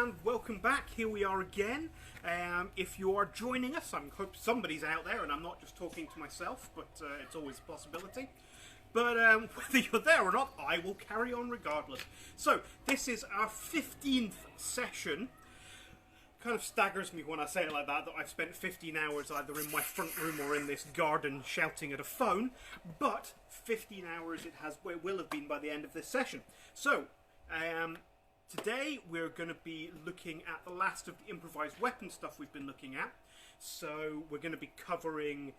and welcome back. Here we are again. If you are joining us, I hope somebody's out there and I'm not just talking to myself, but it's always a possibility. But whether you're there or not, I will carry on regardless. So, this is our 15th session. Kind of staggers me when I say it like that I've spent 15 hours either in my front room or in this garden shouting at a phone, but 15 hours it will have been by the end of this session. So, today we're going to be looking at the last of the improvised weapon stuff we've been looking at. So we're going to be covering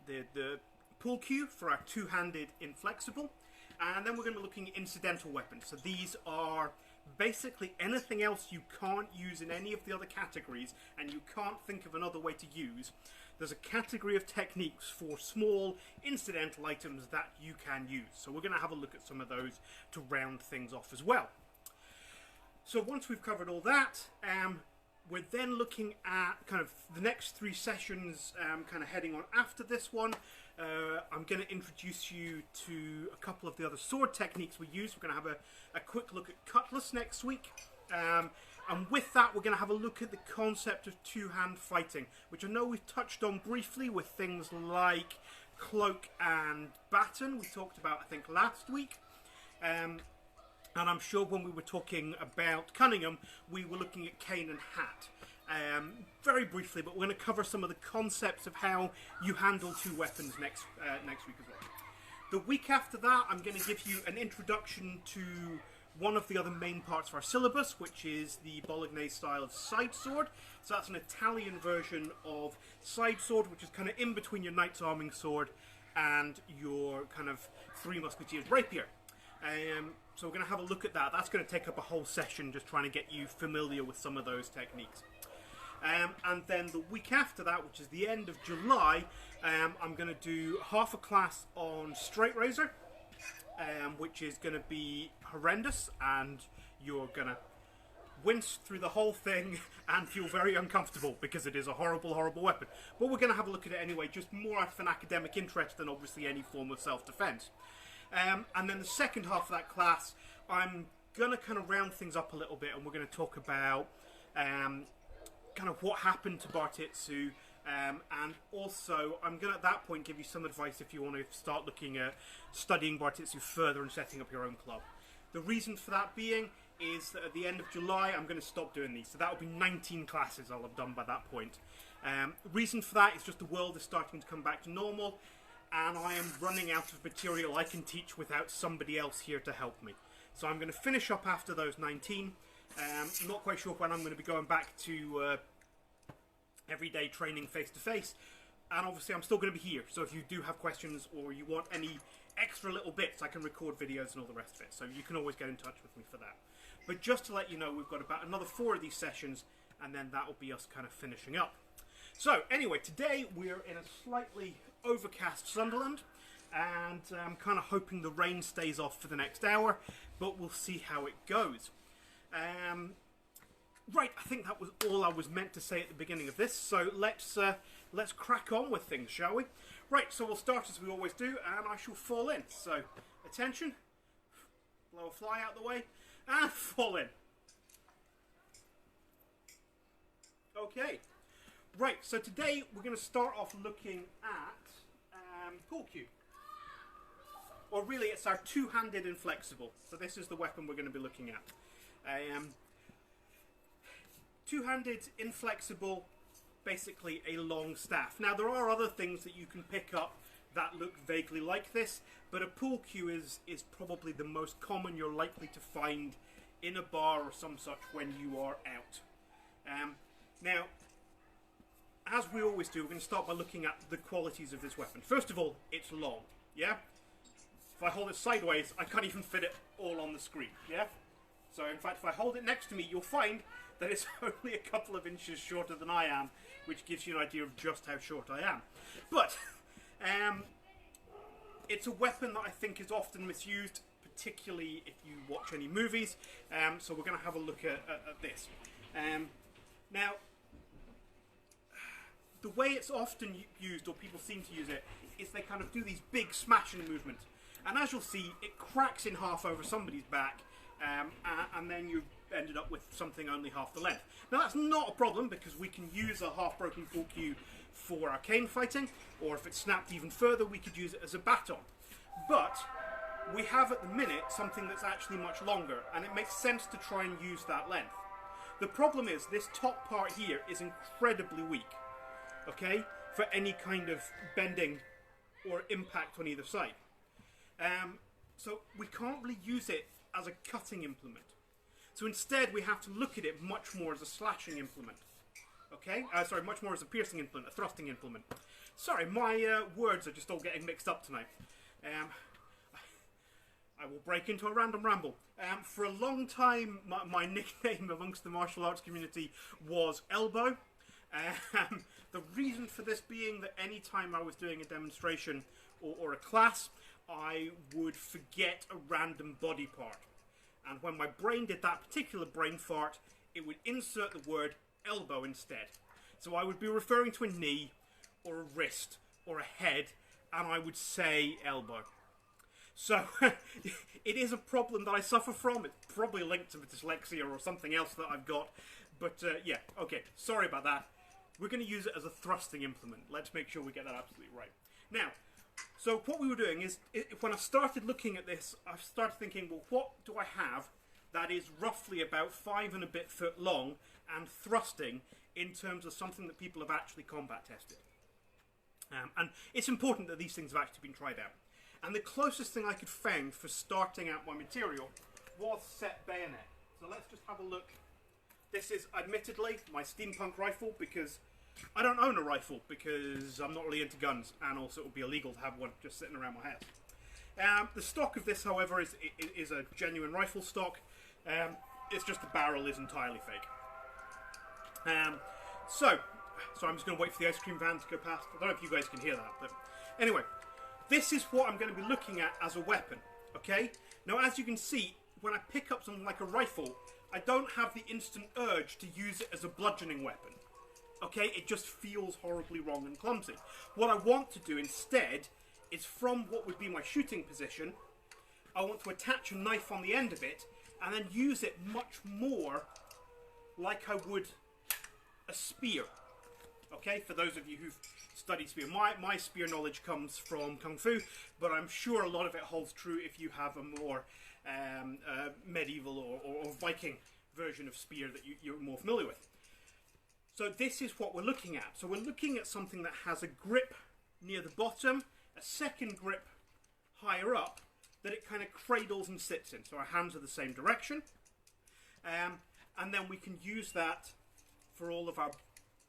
the pull cue for our two-handed inflexible, and then we're going to be looking at incidental weapons. So these are basically anything else you can't use in any of the other categories and you can't think of another way to use. There's a category of techniques for small incidental items that you can use. So we're going to have a look at some of those to round things off as well. So once we've covered all that, we're then looking at kind of the next three sessions kind of heading on after this one. I'm going to introduce you to a couple of the other sword techniques we use. We're going to have a quick look at cutlass next week. And with that, we're going to have a look at the concept of two-hand fighting, which I know we've touched on briefly with things like cloak and baton. We talked about, I think, last week. And I'm sure when we were talking about Cunningham, we were looking at cane and hat. Very briefly, but we're going to cover some of the concepts of how you handle two weapons next week as well. The week after that, I'm going to give you an introduction to one of the other main parts of our syllabus, which is the Bolognese style of side sword. So that's an Italian version of side sword, which is kind of in between your knight's arming sword and your kind of Three Musketeers rapier. So we're going to have a look at that. That's going to take up a whole session just trying to get you familiar with some of those techniques. And then the week after that, which is the end of July, I'm going to do half a class on straight razor, which is going to be horrendous, and you're going to wince through the whole thing and feel very uncomfortable because it is a horrible, horrible weapon. But we're going to have a look at it anyway, just more out of an academic interest than obviously any form of self-defense. And then the second half of that class, I'm going to kind of round things up a little bit, and we're going to talk about kind of what happened to Bartitsu, and also I'm going to at that point give you some advice if you want to start looking at studying Bartitsu further and setting up your own club. The reason for that being is that at the end of July I'm going to stop doing these, so that will be 19 classes I'll have done by that point. The reason for that is just the world is starting to come back to normal, and I am running out of material I can teach without somebody else here to help me. So I'm going to finish up after those 19. I'm not quite sure when I'm going to be going back to everyday training face-to-face. And obviously I'm still going to be here, so if you do have questions or you want any extra little bits, I can record videos and all the rest of it. So you can always get in touch with me for that. But just to let you know, we've got about another 4 of these sessions, and then that will be us kind of finishing up. So anyway, today we're in a slightly overcast Sunderland, and I'm kind of hoping the rain stays off for the next hour, but we'll see how it goes. Right, I think that was all I was meant to say at the beginning of this, so let's crack on with things, shall we? Right, so we'll start as we always do, and I shall fall in. So, attention, blow a fly out the way, and fall in. Okay. Right, so today we're going to start off looking at pull cue. Or really, it's our two-handed inflexible. So this is the weapon we're going to be looking at. Two-handed inflexible, basically a long staff. Now there are other things that you can pick up that look vaguely like this, but a pull cue is probably the most common you're likely to find in a bar or some such when you are out. Now, as we always do, we're going to start by looking at the qualities of this weapon. First of all, it's long, yeah? If I hold it sideways, I can't even fit it all on the screen, yeah? So in fact, if I hold it next to me, you'll find that it's only a couple of inches shorter than I am, which gives you an idea of just how short I am. But, it's a weapon that I think is often misused, particularly if you watch any movies, so we're going to have a look at this. Now, the way it's often used, or people seem to use it, is they kind of do these big smashing movements. And as you'll see, it cracks in half over somebody's back, and then you ended up with something only half the length. Now that's not a problem because we can use a half-broken pull cue for arcane fighting, or if it snapped even further, we could use it as a baton. But we have at the minute something that's actually much longer, and it makes sense to try and use that length. The problem is this top part here is incredibly weak, okay, for any kind of bending or impact on either side. So we can't really use it as a cutting implement. So instead we have to look at it much more as a slashing implement. Okay? Sorry, much more as a piercing implement, a thrusting implement. Sorry, my words are just all getting mixed up tonight. I will break into a random ramble. For a long time, my nickname amongst the martial arts community was Elbow. The reason for this being that any time I was doing a demonstration or a class, I would forget a random body part. And when my brain did that particular brain fart, it would insert the word elbow instead. So I would be referring to a knee, or a wrist, or a head, and I would say elbow. So, it is a problem that I suffer from. It's probably linked to dyslexia or something else that I've got. But, yeah, okay, sorry about that. We're going to use it as a thrusting implement. Let's make sure we get that absolutely right. Now, so what we were doing is, when I started looking at this, I started thinking, well, what do I have that is roughly about 5 and a bit foot long and thrusting in terms of something that people have actually combat tested? And it's important that these things have actually been tried out. And the closest thing I could find for starting out my material was set bayonet. So let's just have a look. This is admittedly my steampunk rifle because I don't own a rifle because I'm not really into guns, and also it would be illegal to have one just sitting around my house. The stock of this, however, is a genuine rifle stock. It's just the barrel is entirely fake. So I'm just going to wait for the ice cream van to go past. I don't know if you guys can hear that, but anyway, this is what I'm going to be looking at as a weapon. Okay? Now, as you can see, when I pick up something like a rifle, I don't have the instant urge to use it as a bludgeoning weapon. Okay? It just feels horribly wrong and clumsy. What I want to do instead is, from what would be my shooting position, I want to attach a knife on the end of it and then use it much more like I would a spear. Okay? For those of you who've studied spear, my spear knowledge comes from Kung Fu, but I'm sure a lot of it holds true if you have a more medieval or Viking version of spear that you're more familiar with. So this is what we're looking at. So we're looking at something that has a grip near the bottom, a second grip higher up, that it kind of cradles and sits in. So our hands are the same direction. And then we can use that for all of our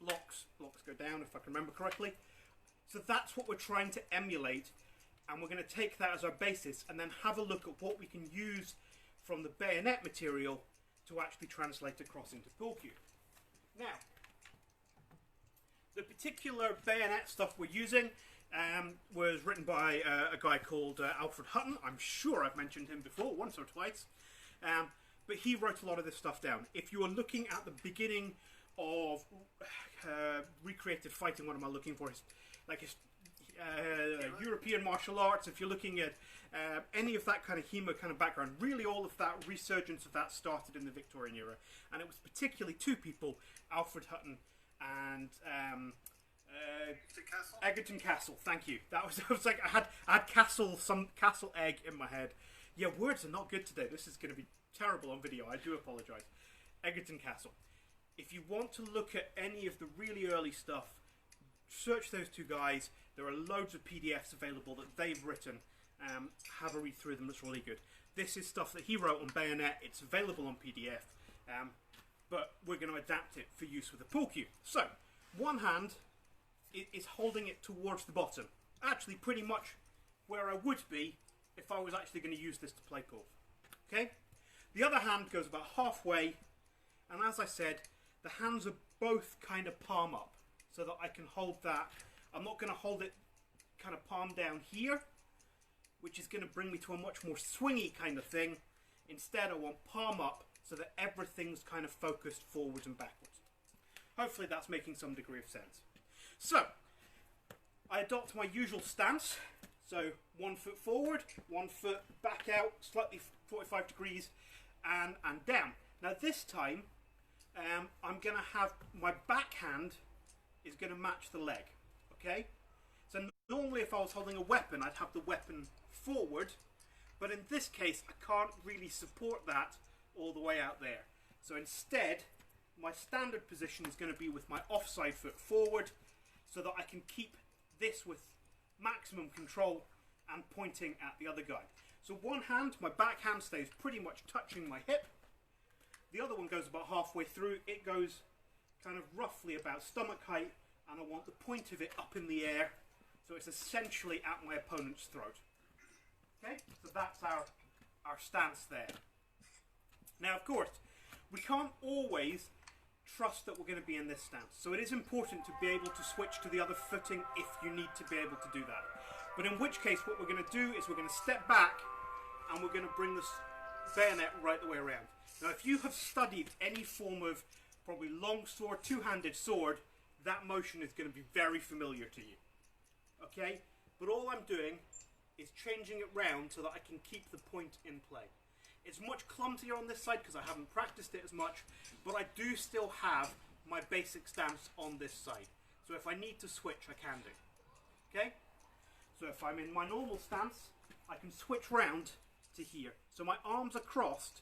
blocks. Blocks go down, if I can remember correctly. So that's what we're trying to emulate. And we're going to take that as our basis and then have a look at what we can use from the bayonet material to actually translate across into pull cue. Now, the particular bayonet stuff we're using was written by a guy called Alfred Hutton. I'm sure I've mentioned him before, once or twice. But he wrote a lot of this stuff down. If you are looking at the beginning of recreated fighting, what am I looking for? European martial arts, if you're looking at any of that kind of HEMA kind of background, really all of that resurgence of that started in the Victorian era. And it was particularly two people, Alfred Hutton and Egerton Castle. Thank you. That was, I was like, I had some castle egg in my head. Yeah, words are not good today. This is going to be terrible on video. I do apologise. Egerton Castle. If you want to look at any of the really early stuff, search those two guys. There are loads of PDFs available that they've written. Have a read through them. It's really good. This is stuff that he wrote on bayonet. It's available on PDF. But we're going to adapt it for use with a pull cue. So, one hand is holding it towards the bottom. Actually, pretty much where I would be if I was actually going to use this to play pull. Okay? The other hand goes about halfway. And as I said, the hands are both kind of palm up. So that I can hold that. I'm not going to hold it kind of palm down here, which is going to bring me to a much more swingy kind of thing. Instead, I want palm up so that everything's kind of focused forwards and backwards. Hopefully that's making some degree of sense. So, I adopt my usual stance. So, 1 foot forward, 1 foot back out, slightly 45 degrees, and down. Now this time, I'm going to have my backhand is going to match the leg, okay? So normally if I was holding a weapon, I'd have the weapon forward, but in this case, I can't really support that all the way out there. So instead, my standard position is going to be with my offside foot forward, so that I can keep this with maximum control and pointing at the other guy. So one hand, my backhand stays pretty much touching my hip. The other one goes about halfway through. It goes kind of roughly about stomach height, and I want the point of it up in the air, so it's essentially at my opponent's throat. Okay, so that's our stance there. Now, of course, we can't always trust that we're going to be in this stance, so it is important to be able to switch to the other footing if you need to be able to do that. But in which case, what we're going to do is we're going to step back, and we're going to bring this bayonet right the way around. Now, if you have studied any form of probably long sword, two-handed sword, that motion is going to be very familiar to you. Okay? But all I'm doing is changing it round so that I can keep the point in play. It's much clumsier on this side because I haven't practiced it as much, but I do still have my basic stance on this side. So if I need to switch, I can do. Okay? So if I'm in my normal stance, I can switch round to here. So my arms are crossed,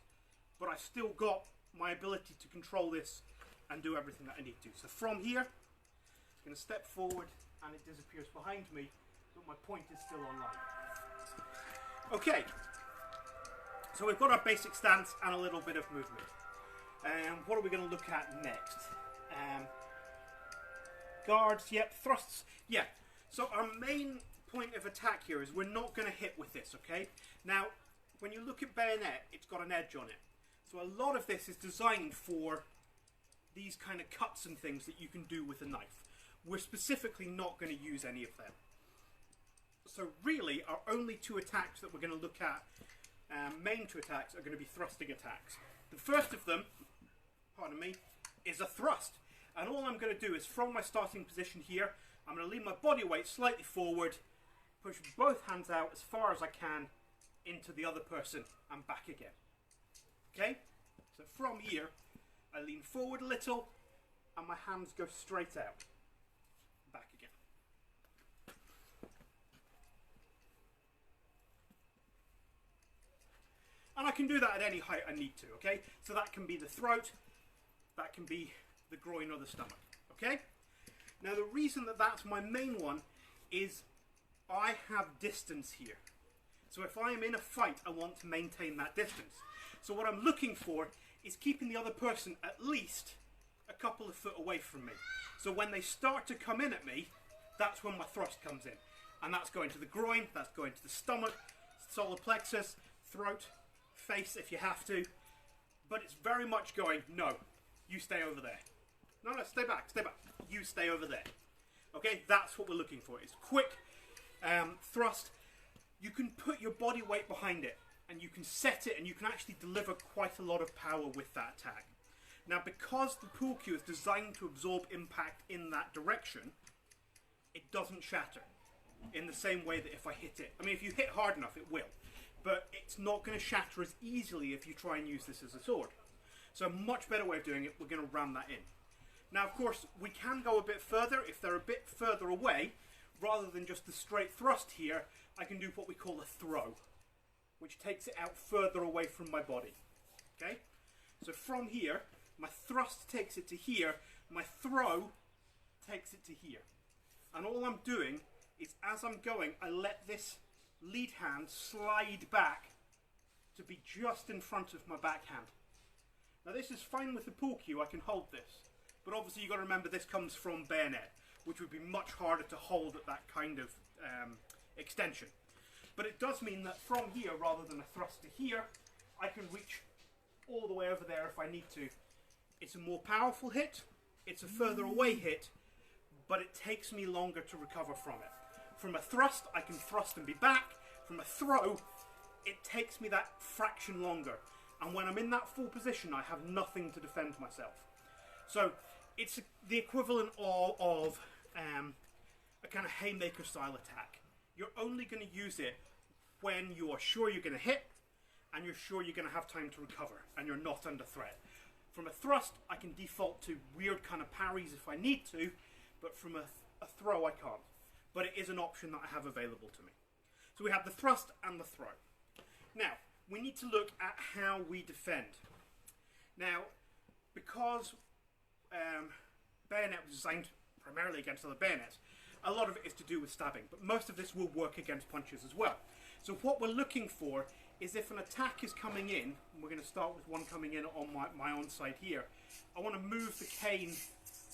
but I've still got my ability to control this and do everything that I need to. So from here, I'm going to step forward and it disappears behind me, but my point is still online. Okay, so we've got our basic stance and a little bit of movement. What are we going to look at next? Guards, yep, thrusts, yeah. So our main point of attack here is we're not going to hit with this, okay? Now, when you look at bayonet, it's got an edge on it. So a lot of this is designed for these kind of cuts and things that you can do with a knife. We're specifically not going to use any of them. So really, our only two attacks that we're going to look at, main two attacks, are going to be thrusting attacks. The first of them, pardon me, is a thrust. And all I'm going to do is, from my starting position here, I'm going to lean my body weight slightly forward, push both hands out as far as I can into the other person and back again. Okay? So from here, I lean forward a little and my hands go straight out. Back again. And I can do that at any height I need to, okay? So that can be the throat, that can be the groin or the stomach, okay? Now the reason that that's my main one is I have distance here. So if I am in a fight, I want to maintain that distance. So what I'm looking for is keeping the other person at least a couple of foot away from me. So when they start to come in at me, that's when my thrust comes in. And that's going to the groin, that's going to the stomach, solar plexus, throat, face if you have to. But it's very much going, no, you stay over there. No, stay back, you stay over there. Okay, that's what we're looking for. It's quick thrust. You can put your body weight behind it and you can set it and you can actually deliver quite a lot of power with that attack. Now, because the pool cue is designed to absorb impact in that direction, it doesn't shatter in the same way that if I hit it. I mean, if you hit hard enough, it will. But it's not going to shatter as easily if you try and use this as a sword. So a much better way of doing it, we're going to ram that in. Now, of course, we can go a bit further. If they're a bit further away, rather than just the straight thrust here, I can do what we call a throw, which takes it out further away from my body. Okay? So from here, my thrust takes it to here, my throw takes it to here. And all I'm doing is, as I'm going, I let this lead hand slide back to be just in front of my backhand. Now this is fine with the pool cue, I can hold this. But obviously you've got to remember this comes from bayonet, which would be much harder to hold at that kind of extension. But it does mean that from here, rather than a thrust to here, I can reach all the way over there if I need to. It's a more powerful hit, it's a further away hit, but it takes me longer to recover from it. From a thrust, I can thrust and be back. From a throw, it takes me that fraction longer. And when I'm in that full position, I have nothing to defend myself. So it's the equivalent of a kind of haymaker style attack. You're only going to use it when you are sure you're going to hit and you're sure you're going to have time to recover, and you're not under threat. From a thrust, I can default to weird kind of parries if I need to, but from a throw I can't. But it is an option that I have available to me. So we have the thrust and the throw. Now, we need to look at how we defend. Now, because bayonet was designed primarily against other bayonets, a lot of it is to do with stabbing, but most of this will work against punches as well. So what we're looking for is if an attack is coming in, and we're going to start with one coming in on my own side here, I want to move the cane,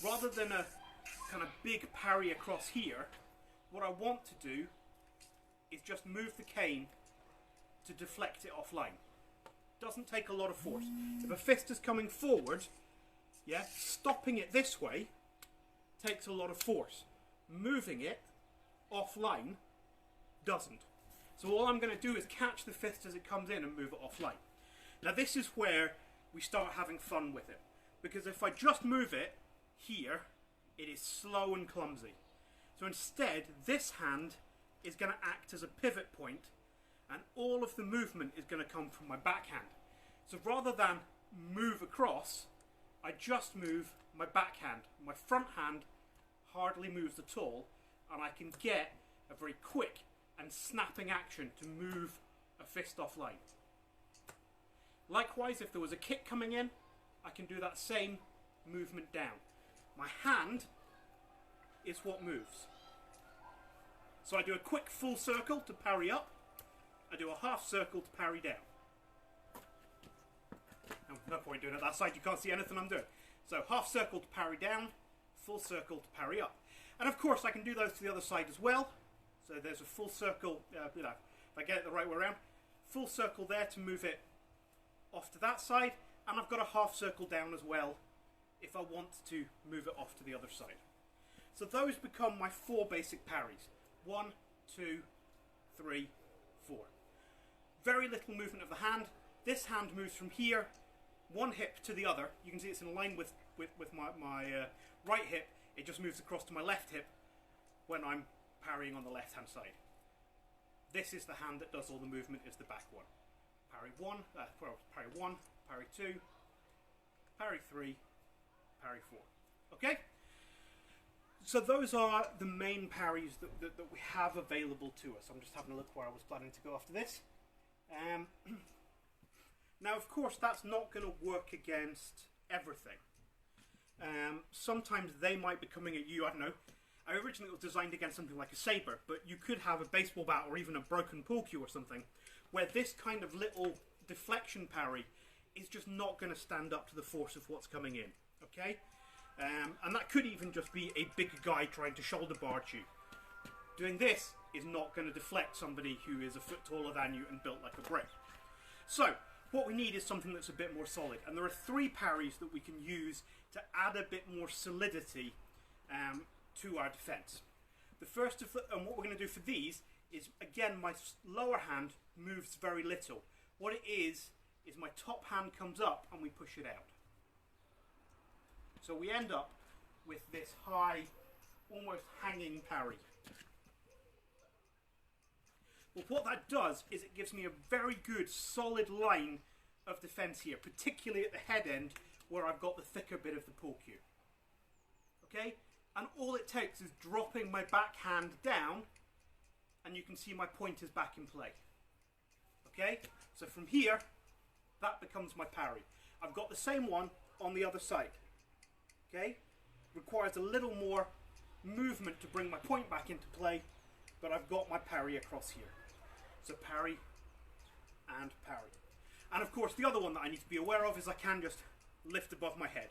rather than a kind of big parry across here, what I want to do is just move the cane to deflect it offline. Doesn't take a lot of force. If a fist is coming forward, yeah, stopping it this way takes a lot of force. Moving it offline doesn't. So all I'm going to do is catch the fist as it comes in and move it offline. Now this is where we start having fun with it, because if I just move it here, it is slow and clumsy. So instead, this hand is going to act as a pivot point, and all of the movement is going to come from my backhand. So rather than move across, I just move my backhand. My front hand hardly moves at all, and I can get a very quick and snapping action to move a fist offline. Likewise, if there was a kick coming in, I can do that same movement down. My hand is what moves. So I do a quick full circle to parry up, I do a half circle to parry down. No point doing it that side, you can't see anything I'm doing. So half circle to parry down, full circle to parry up. And of course I can do those to the other side as well. So there's a full circle, if I get it the right way around, full circle there to move it off to that side, and I've got a half circle down as well if I want to move it off to the other side. So those become my 4 basic parries. 1, 2, 3, 4. Very little movement of the hand. This hand moves from here, one hip to the other. You can see it's in line with my right hip. It just moves across to my left hip when I'm parrying on the left hand side. This is the hand that does all the movement, is the back one. Parry 1, parry 1, parry 2, parry 3, parry 4. Okay? So those are the main parries that we have available to us. I'm just having a look where I was planning to go after this. Now, of course, that's not going to work against everything. Sometimes they might be coming at you, I don't know. Originally it was designed against something like a saber, but you could have a baseball bat or even a broken pool cue or something, where this kind of little deflection parry is just not going to stand up to the force of what's coming in. Okay? And that could even just be a big guy trying to shoulder barge you. Doing this is not going to deflect somebody who is a foot taller than you and built like a brick. So, what we need is something that's a bit more solid. And there are 3 parries that we can use to add a bit more solidity to our defense. The first of and what we're going to do for these is, again, my lower hand moves very little. What it is my top hand comes up and we push it out. So we end up with this high, almost hanging parry. But what that does is it gives me a very good solid line of defense here, particularly at the head end where I've got the thicker bit of the pull cue. Okay? And all it takes is dropping my backhand down and you can see my point is back in play. Okay? So from here, that becomes my parry. I've got the same one on the other side. Okay? Requires a little more movement to bring my point back into play, but I've got my parry across here. So parry and parry. And of course the other one that I need to be aware of is I can just lift above my head.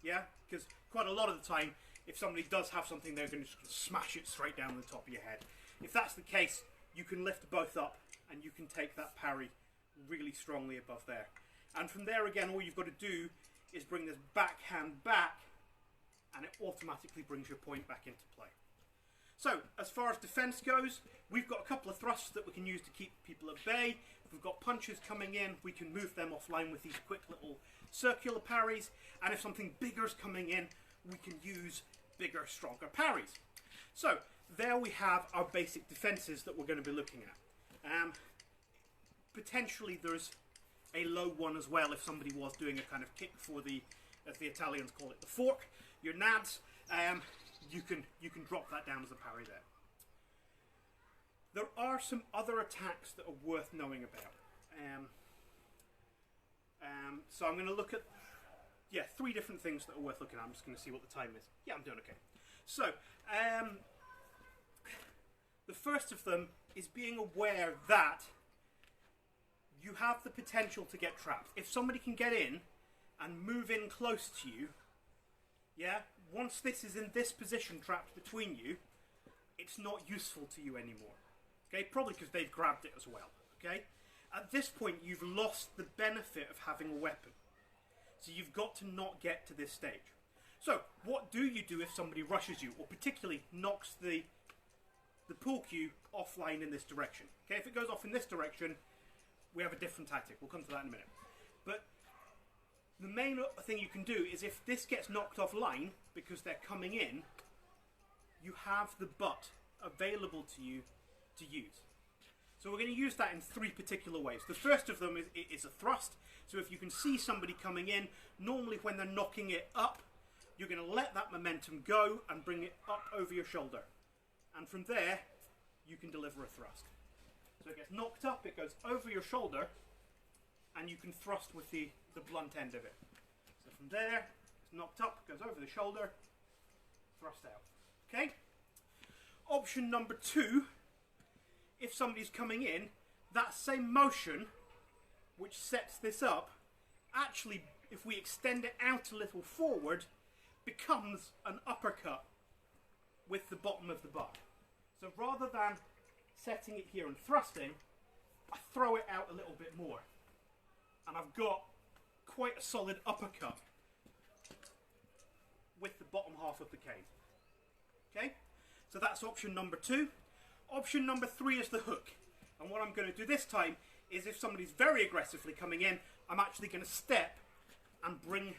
Yeah? Because quite a lot of the time, if somebody does have something, they're going to just smash it straight down the top of your head. If that's the case, you can lift both up and you can take that parry really strongly above there. And from there again, all you've got to do is bring this backhand back and it automatically brings your point back into play. So, as far as defense goes, we've got a couple of thrusts that we can use to keep people at bay. If we've got punches coming in, we can move them offline with these quick little circular parries. And if something bigger is coming in, we can use bigger, stronger parries. So, there we have our basic defenses that we're going to be looking at. Potentially there's a low one as well if somebody was doing a kind of kick for the, as the Italians call it, the fork, your nads. You can drop that down as a parry there. There are some other attacks that are worth knowing about. So I'm going to look at, 3 different things that are worth looking at. I'm just going to see what the time is. Yeah, I'm doing okay. So, the first of them is being aware that you have the potential to get trapped. If somebody can get in and move in close to you, once this is in this position trapped between you, it's not useful to you anymore. Okay, probably because they've grabbed it as well. Okay, at this point you've lost the benefit of having a weapon. So you've got to not get to this stage. So what do you do if somebody rushes you, or particularly knocks the pull cue offline in this direction? Okay, if it goes off in this direction, we have a different tactic. We'll come to that in a minute. But the main thing you can do is if this gets knocked offline because they're coming in, you have the butt available to you to use. So we're going to use that in 3 particular ways. The first of them is a thrust. So if you can see somebody coming in, normally when they're knocking it up, you're going to let that momentum go and bring it up over your shoulder. And from there, you can deliver a thrust. So it gets knocked up, it goes over your shoulder, and you can thrust with the blunt end of it. So from there, it's knocked up, goes over the shoulder, thrust out. Okay? Option number 2, if somebody's coming in, that same motion, which sets this up, actually, if we extend it out a little forward, becomes an uppercut with the bottom of the butt. So rather than setting it here and thrusting, I throw it out a little bit more. And I've got quite a solid uppercut with the bottom half of the cane. Okay? So that's option number 2. Option number 3 is the hook. And what I'm going to do this time is if somebody's very aggressively coming in, I'm actually going to step and bring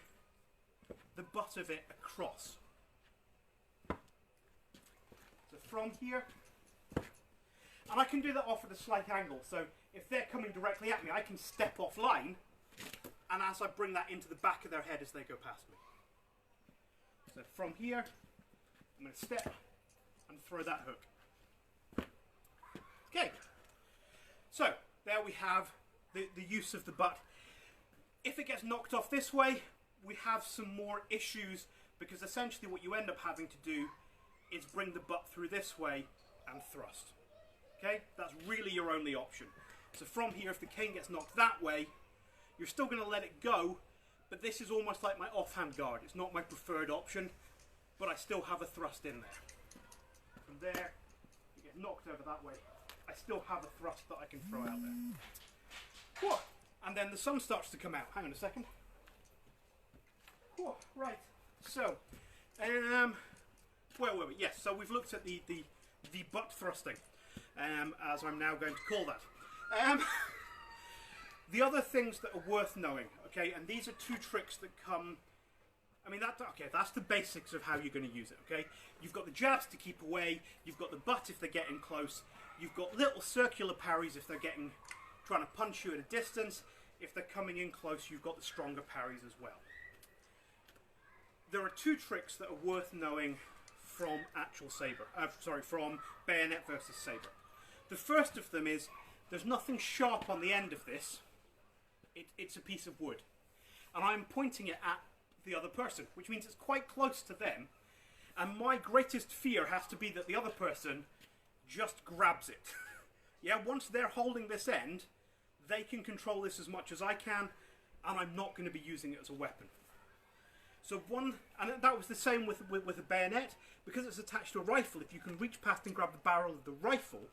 the butt of it across. So from here, and I can do that off at a slight angle. So if they're coming directly at me, I can step offline, and as I bring that into the back of their head as they go past me. So from here, I'm going to step and throw that hook. Okay. So there we have the use of the butt. If it gets knocked off this way, we have some more issues, because essentially what you end up having to do is bring the butt through this way and thrust. Okay, that's really your only option. So from here, if the cane gets knocked that way, you're still going to let it go, but this is almost like my offhand guard. It's not my preferred option, but I still have a thrust in there. From there, you get knocked over that way, I still have a thrust that I can throw out there. Whoa. And then the sun starts to come out. Hang on a second. Whoa. Right, so, where were we? Yes, so we've looked at the butt thrusting. As I'm now going to call that. The other things that are worth knowing, okay, and these are 2 tricks that come, I mean, that's the basics of how you're going to use it, okay? You've got the jabs to keep away, you've got the butt if they're getting close, you've got little circular parries if they're trying to punch you at a distance. If they're coming in close, you've got the stronger parries as well. There are 2 tricks that are worth knowing from actual saber, from bayonet versus saber. The first of them is, there's nothing sharp on the end of this, it's a piece of wood. And I'm pointing it at the other person, which means it's quite close to them, and my greatest fear has to be that the other person just grabs it. Yeah, once they're holding this end, they can control this as much as I can, and I'm not going to be using it as a weapon. So and that was the same with a bayonet, because it's attached to a rifle. If you can reach past and grab the barrel of the rifle,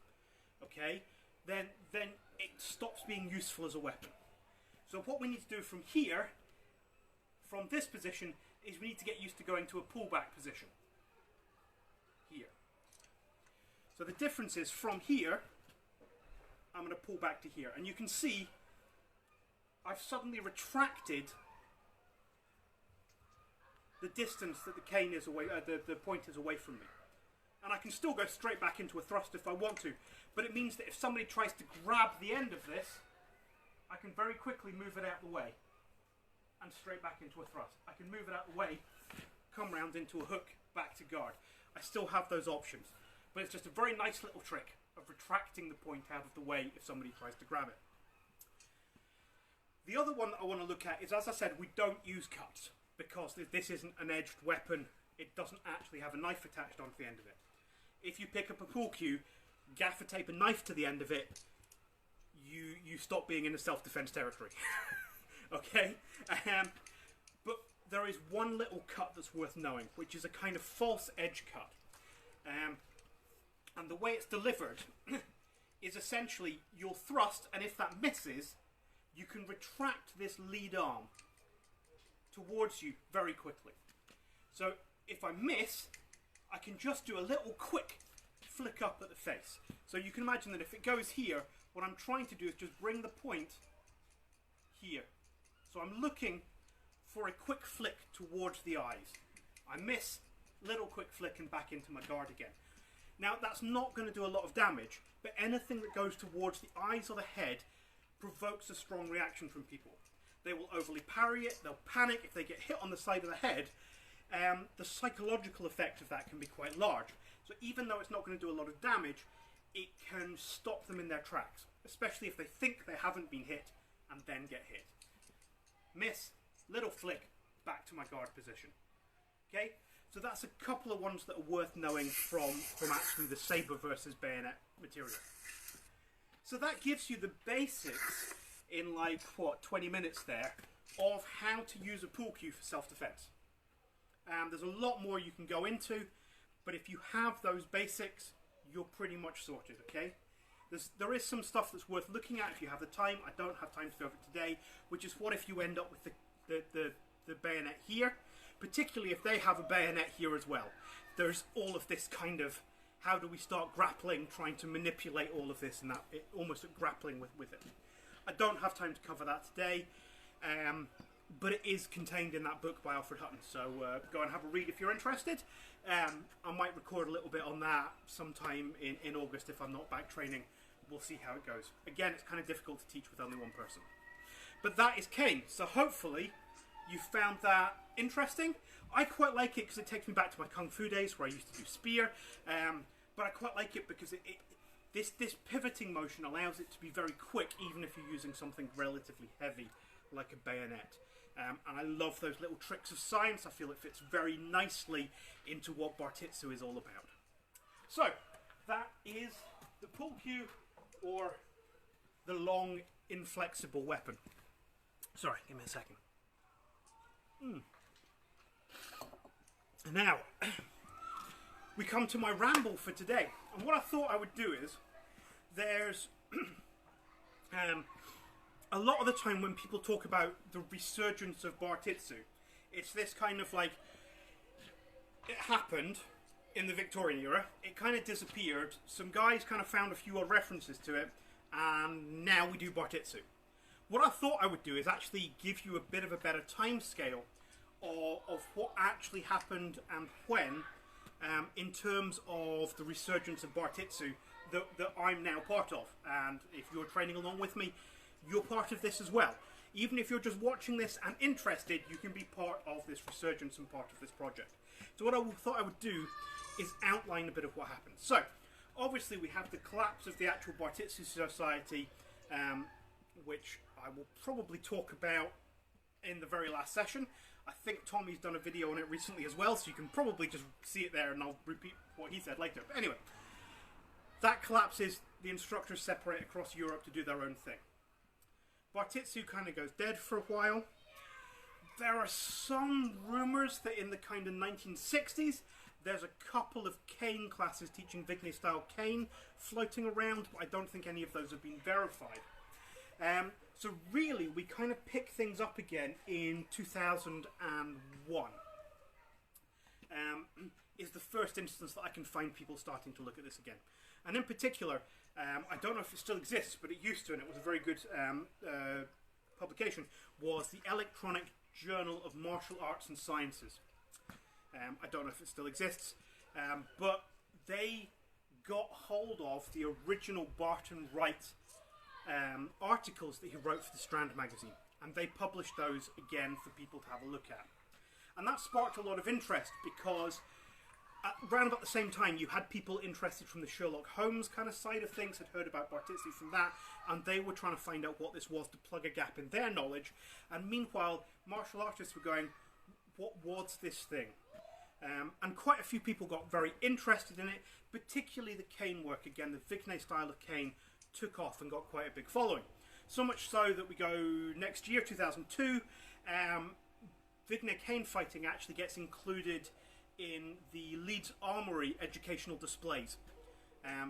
okay, then it stops being useful as a weapon. So what we need to do from here, from this position, is we need to get used to going to a pullback position. Here. So the difference is from here, I'm going to pull back to here. And you can see I've suddenly retracted the distance that the cane is away, the point is away from me. And I can still go straight back into a thrust if I want to. But it means that if somebody tries to grab the end of this, I can very quickly move it out of the way and straight back into a thrust. I can move it out of the way, come round into a hook, back to guard. I still have those options, but it's just a very nice little trick of retracting the point out of the way if somebody tries to grab it. The other one that I want to look at is, as I said, we don't use cuts because this isn't an edged weapon. It doesn't actually have a knife attached onto the end of it. If you pick up a pool cue, gaffer tape a knife to the end of it, you stop being in the self-defense territory. Okay? But there is one little cut that's worth knowing, which is a kind of false edge cut. And the way it's delivered is essentially you'll thrust, and if that misses, you can retract this lead arm towards you very quickly. So if I miss, I can just do a little quick flick up at the face. So you can imagine that if it goes here, what I'm trying to do is just bring the point here. So I'm looking for a quick flick towards the eyes. I miss, little quick flick and back into my guard again. Now that's not going to do a lot of damage, but anything that goes towards the eyes or the head provokes a strong reaction from people. They will overly parry it, they'll panic if they get hit on the side of the head. The psychological effect of that can be quite large. So even though it's not going to do a lot of damage, it can stop them in their tracks, especially if they think they haven't been hit and then get hit. Miss, little flick, back to my guard position. Okay, so that's a couple of ones that are worth knowing from actually the saber versus bayonet material. So that gives you the basics in like, what, 20 minutes there, of how to use a pool cue for self-defense. There's a lot more you can go into, but if you have those basics, you're pretty much sorted, okay? There is some stuff that's worth looking at if you have the time. I don't have time to go over it today, which is what if you end up with the bayonet here, particularly if they have a bayonet here as well. There's all of this kind of, how do we start grappling, trying to manipulate all of this and that, almost grappling with it. I don't have time to cover that today, but it is contained in that book by Alfred Hutton, so go and have a read if you're interested. I might record a little bit on that sometime in August if I'm not back training. We'll see how it goes. Again, it's kind of difficult to teach with only one person. But that is Kane, so hopefully you found that interesting. I quite like it because it takes me back to my Kung Fu days where I used to do spear, but I quite like it because this pivoting motion allows it to be very quick even if you're using something relatively heavy like a bayonet. And I love those little tricks of science. I feel it fits very nicely into what Bartitsu is all about. So, that is the pull cue, or the long inflexible weapon. Sorry, give me a second. Now, we come to my ramble for today. And what I thought I would do is, there's a lot of the time when people talk about the resurgence of Bartitsu, it's this kind of like, it happened in the Victorian era, it kind of disappeared, some guys kind of found a few odd references to it, and now we do Bartitsu. What I thought I would do is actually give you a bit of a better time scale of what actually happened and when, in terms of the resurgence of Bartitsu that I'm now part of. And if you're training along with me, you're part of this as well. Even if you're just watching this and interested, you can be part of this resurgence and part of this project. So what I thought I would do is outline a bit of what happened. So, obviously we have the collapse of the actual Bartitsu Society, which I will probably talk about in the very last session. I think Tommy's done a video on it recently as well, so you can probably just see it there and I'll repeat what he said later. But anyway, that collapses, the instructors separate across Europe to do their own thing. Bartitsu kind of goes dead for a while. There are some rumours that in the kind of 1960s, there's a couple of cane classes teaching Vigne style cane floating around, but I don't think any of those have been verified. So really, we kind of pick things up again in 2001. Is the first instance that I can find people starting to look at this again. And in particular, I don't know if it still exists, but it used to, and it was a very good publication, was the Electronic Journal of Martial Arts and Sciences. I don't know if it still exists, but they got hold of the original Barton Wright articles that he wrote for the Strand magazine, and they published those again for people to have a look at. And that sparked a lot of interest because around about the same time you had people interested from the Sherlock Holmes kind of side of things, had heard about Bartitsu from that, and they were trying to find out what this was to plug a gap in their knowledge. And meanwhile, martial artists were going, what was this thing? And quite a few people got very interested in it, particularly the cane work. Again, the Vignay style of cane took off and got quite a big following. So much so that we go next year, 2002, Vignay cane fighting actually gets included in the Leeds Armoury educational displays.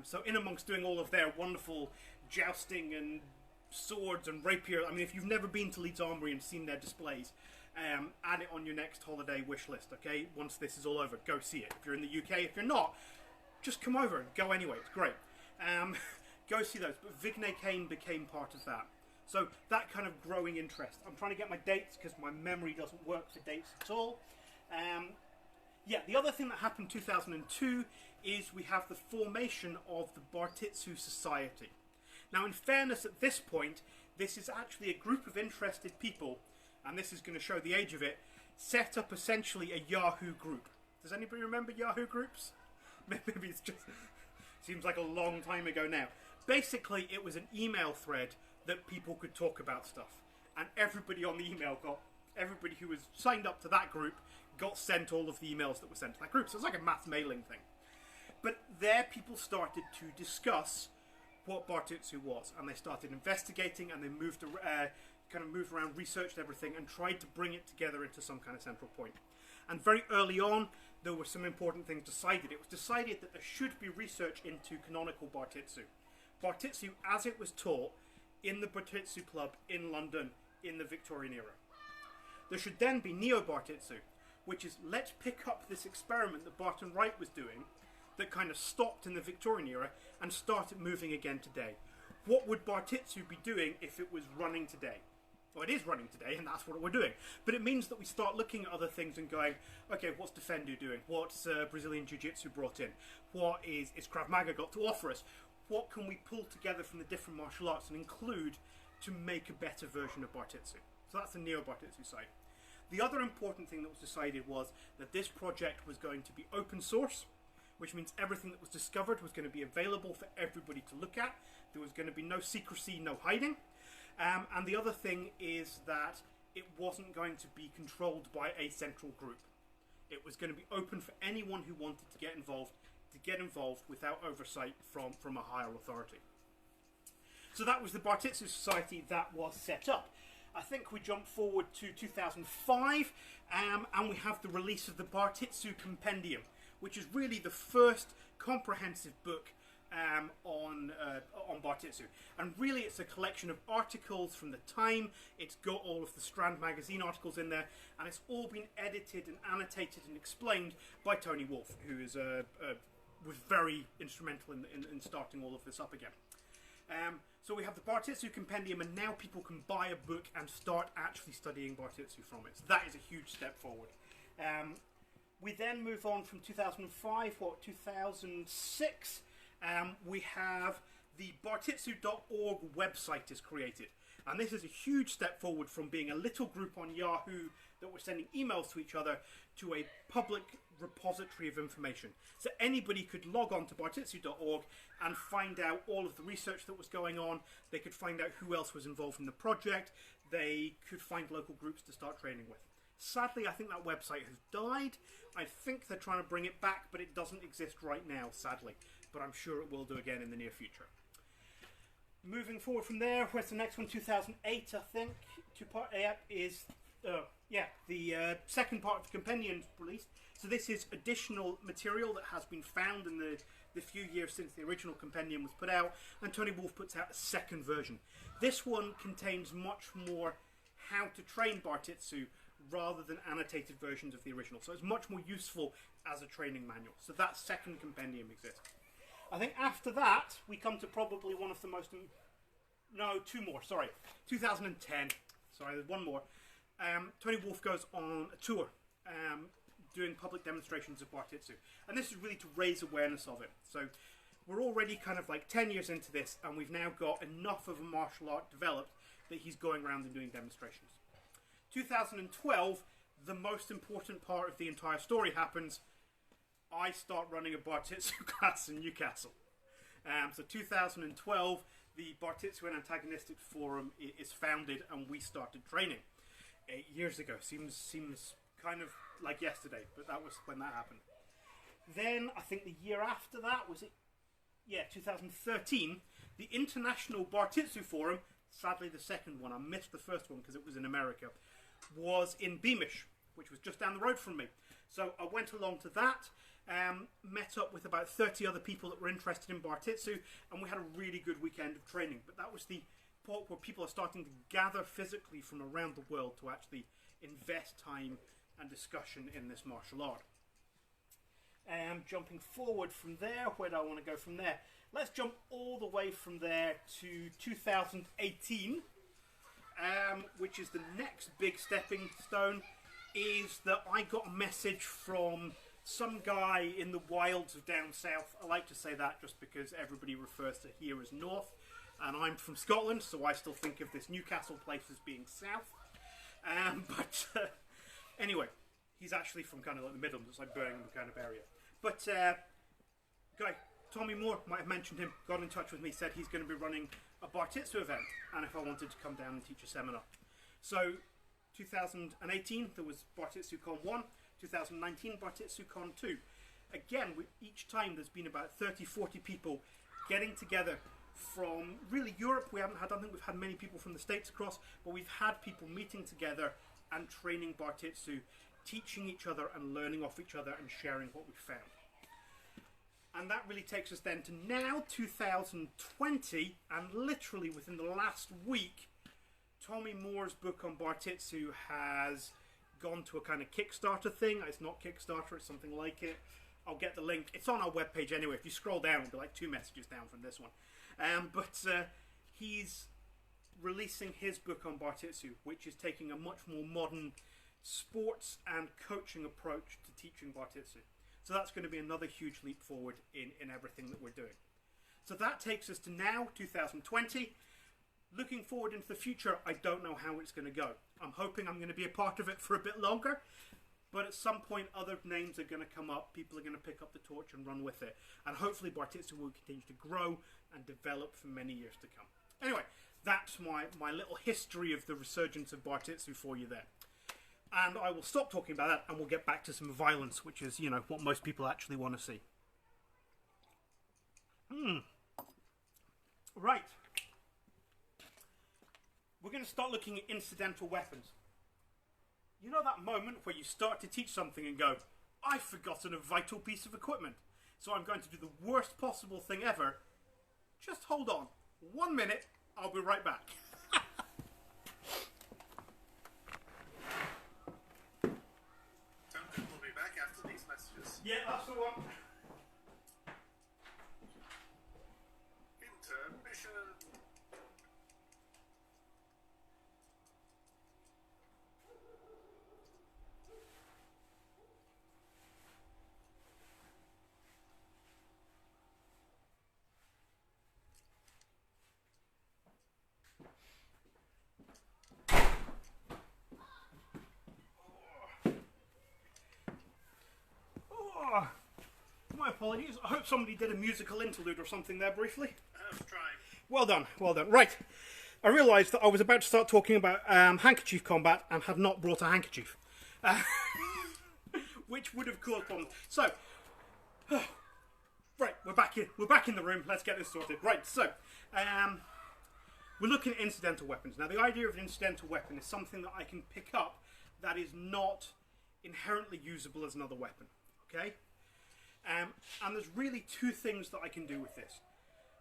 So in amongst doing all of their wonderful jousting and swords and rapier, I mean, if you've never been to Leeds Armoury and seen their displays, add it on your next holiday wish list, okay? Once this is all over, go see it. If you're in the UK, if you're not, just come over and go anyway, it's great. Go see those, but Vignay cane became part of that. So that kind of growing interest. I'm trying to get my dates because my memory doesn't work for dates at all. Yeah, the other thing that happened in 2002 is we have the formation of the Bartitsu Society. Now, in fairness, at this point, this is actually a group of interested people, and this is going to show the age of it, set up essentially a Yahoo group. Does anybody remember Yahoo groups? Maybe it's just... seems like a long time ago now. Basically, it was an email thread that people could talk about stuff. And everybody on the email everybody who was signed up to that group got sent all of the emails that were sent to that group. So it's like a mass mailing thing. But there people started to discuss what Bartitsu was, and they started investigating, and they moved around, researched everything, and tried to bring it together into some kind of central point. And very early on, there were some important things decided. It was decided that there should be research into canonical Bartitsu. Bartitsu as it was taught in the Bartitsu Club in London in the Victorian era. There should then be Neo-Bartitsu, which is let's pick up this experiment that Barton Wright was doing that kind of stopped in the Victorian era and start it moving again today. What would Bartitsu be doing if it was running today? Well, it is running today, and that's what we're doing. But it means that we start looking at other things and going, okay, what's Defendu doing? What's Brazilian Jiu-Jitsu brought in? What is Krav Maga got to offer us? What can we pull together from the different martial arts and include to make a better version of Bartitsu? So that's the Neo-Bartitsu side. The other important thing that was decided was that this project was going to be open source, which means everything that was discovered was going to be available for everybody to look at. There was going to be no secrecy, no hiding. And the other thing is that it wasn't going to be controlled by a central group. It was going to be open for anyone who wanted to get involved without oversight from a higher authority. So that was the Bartitsu Society that was set up. I think we jump forward to 2005 and we have the release of the Bhartitsu Compendium, which is really the first comprehensive book on Bartitsu. And really it's a collection of articles from the time. It's got all of the Strand magazine articles in there, and it's all been edited and annotated and explained by Tony Wolff, who is was very instrumental in starting all of this up again. So we have the Bhartitsu Compendium, and now people can buy a book and start actually studying Bartitsu from it. So that is a huge step forward. We then move on from 2005, 2006, we have the Bartitsu.org website is created. And this is a huge step forward from being a little group on Yahoo that were sending emails to each other to a public repository of information. So anybody could log on to Bartitsu.org and find out all of the research that was going on. They could find out who else was involved in the project. They could find local groups to start training with. Sadly, I think that website has died. I think they're trying to bring it back, but it doesn't exist right now, sadly. But I'm sure it will do again in the near future. Moving forward from there, where's the next one? 2008, I think. Is the second part of the compendium released. So this is additional material that has been found in the few years since the original compendium was put out, and Tony Wolff puts out a second version. This one contains much more how to train Bartitsu rather than annotated versions of the original. So it's much more useful as a training manual. So that second compendium exists. I think after that, we come to probably one of the most... No, two more, sorry. 2010. Sorry, there's one more. Tony Wolff goes on a tour doing public demonstrations of Bartitsu. And this is really to raise awareness of it. So we're already kind of like 10 years into this, and we've now got enough of a martial art developed that he's going around and doing demonstrations. 2012, the most important part of the entire story happens. I start running a Bartitsu class in Newcastle. So 2012, the Bhartitsu and Antagonistic Forum is founded, and we started training 8 years ago. Seems kind of like yesterday, but that was when that happened. Then I think the year after that was it. Yeah, 2013. The International Bhartitsu Forum, sadly the second one, I missed the first one because it was in America, was in Beamish, which was just down the road from me. So I went along to that. Met up with about 30 other people that were interested in Bartitsu, and we had a really good weekend of training. But that was the part where people are starting to gather physically from around the world to actually invest time and discussion in this martial art. Jumping forward from there, where do I want to go from there? Let's jump all the way from there to 2018, which is the next big stepping stone, is that I got a message from some guy in the wilds of down south. I like to say that just because everybody refers to here as north, and I'm from Scotland, so I still think of this Newcastle place as being south. Anyway, he's actually from kind of like the Midlands, it's like Birmingham kind of area. But guy Tommy Moore, might have mentioned him, got in touch with me, said he's going to be running a Bartitsu event, and if I wanted to come down and teach a seminar. So 2018 there was Bartitsu Con 1, 2019 Bartitsu Con 2. Again, each time there's been about 30-40 people getting together from really Europe. I don't think we've had many people from the States across, but we've had people meeting together and training Bartitsu, teaching each other and learning off each other and sharing what we've found. And that really takes us then to now, 2020, and literally within the last week, Tommy Moore's book on Bartitsu has gone to a kind of Kickstarter thing. It's not Kickstarter, it's something like it. I'll get the link. It's on our webpage anyway. If you scroll down, it'll be like 2 messages down from this one. He's releasing his book on Bartitsu, which is taking a much more modern sports and coaching approach to teaching Bartitsu. So that's going to be another huge leap forward in everything that we're doing. So that takes us to now, 2020. Looking forward into the future, I don't know how it's going to go. I'm hoping I'm going to be a part of it for a bit longer, but at some point other names are going to come up, people are going to pick up the torch and run with it, and hopefully Bartitsu will continue to grow and develop for many years to come. Anyway, that's my little history of the resurgence of Bartitsu for you there. And I will stop talking about that and we'll get back to some violence, which is, you know, what most people actually want to see. Right. We're going to start looking at incidental weapons. You know that moment where you start to teach something and go, I've forgotten a vital piece of equipment, so I'm going to do the worst possible thing ever. Just hold on. 1 minute, I'll be right back. We'll be back after these messages. Yeah, that's the one. Intermission. My apologies. I hope somebody did a musical interlude or something there briefly. I was trying. Well done, well done. Right. I realised that I was about to start talking about handkerchief combat and had not brought a handkerchief. Which would have caused problems. So, right, we're back in the room. Let's get this sorted. Right, so, we're looking at incidental weapons. Now, the idea of an incidental weapon is something that I can pick up that is not inherently usable as another weapon. Okay? And there's really 2 things that I can do with this.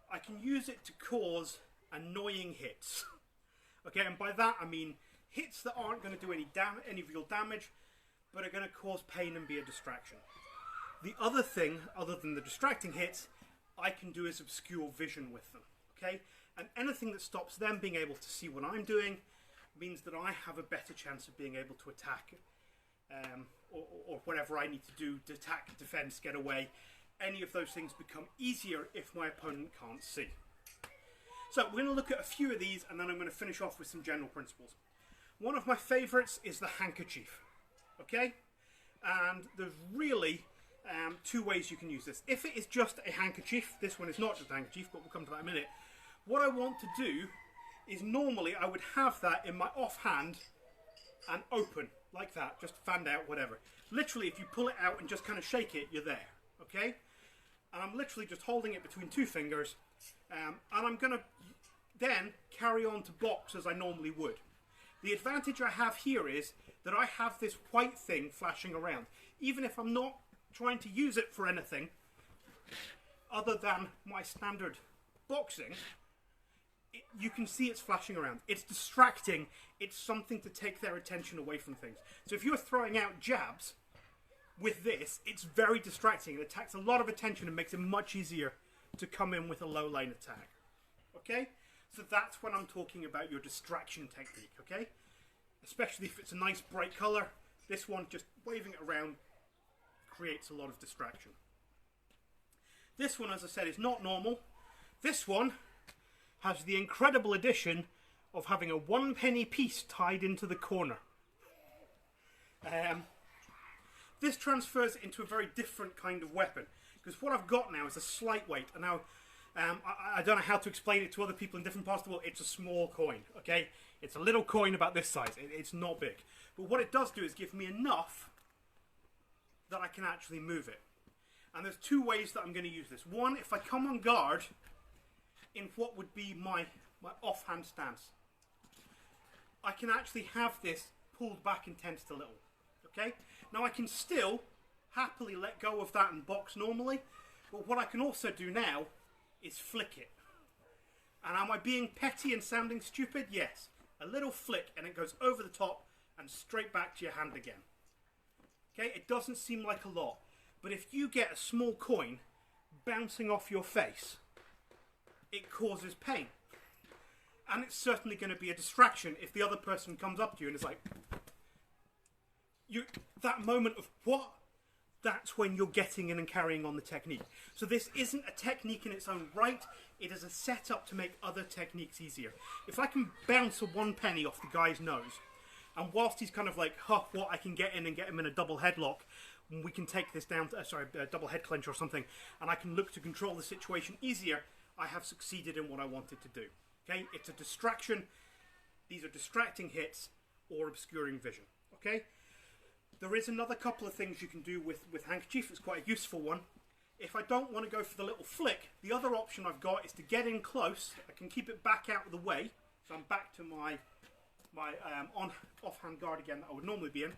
I can use it to cause annoying hits. Okay, and by that I mean hits that aren't going to do any real damage, but are going to cause pain and be a distraction. The other thing, other than the distracting hits, I can do is obscure vision with them. Okay, and anything that stops them being able to see what I'm doing means that I have a better chance of being able to attack or whatever I need to do to attack, defense, get away, any of those things become easier if my opponent can't see. So we're going to look at a few of these, and then I'm going to finish off with some general principles. One of my favourites is the handkerchief. Okay? And there's really two ways you can use this. If it is just a handkerchief, this one is not just a handkerchief, but we'll come to that in a minute. What I want to do is normally I would have that in my offhand and open, like that, just fanned out, whatever. Literally, if you pull it out and just kind of shake it, you're there. Okay? And I'm literally just holding it between two fingers, and I'm going to then carry on to box as I normally would. The advantage I have here is that I have this white thing flashing around. Even if I'm not trying to use it for anything other than my standard boxing, you can see it's flashing around. It's distracting. It's something to take their attention away from things. So if you're throwing out jabs with this, it's very distracting. It attracts a lot of attention and makes it much easier to come in with a low line attack. Okay? So that's when I'm talking about your distraction technique, okay? Especially if it's a nice bright colour. This one, just waving it around, creates a lot of distraction. This one, as I said, is not normal. This one has the incredible addition of having a 1 penny piece tied into the corner. This transfers into a very different kind of weapon, because what I've got now is a slight weight, and now I don't know how to explain it to other people in different parts of the world. It's a small coin, okay? It's a little coin about this size. It's not big. But what it does do is give me enough that I can actually move it. And there's two ways that I'm going to use this. One, if I come on guard in what would be my offhand stance, I can actually have this pulled back and tensed a little, okay? Now I can still happily let go of that and box normally, but what I can also do now is flick it. And am I being petty and sounding stupid? Yes. A little flick and it goes over the top and straight back to your hand again. Okay, it doesn't seem like a lot, but if you get a small coin bouncing off your face, it causes pain. And it's certainly going to be a distraction if the other person comes up to you and is like, that moment of what? That's when you're getting in and carrying on the technique. So this isn't a technique in its own right. It is a setup to make other techniques easier. If I can bounce a 1 penny off the guy's nose, and whilst he's kind of like, what, I can get in and get him in a double headlock, and we can take this down to, a double head clench or something, and I can look to control the situation easier, I have succeeded in what I wanted to do. Okay, it's a distraction. These are distracting hits or obscuring vision. Okay. There is another couple of things you can do with handkerchief. It's quite a useful one. If I don't want to go for the little flick, the other option I've got is to get in close. I can keep it back out of the way. So I'm back to my offhand guard again that I would normally be in.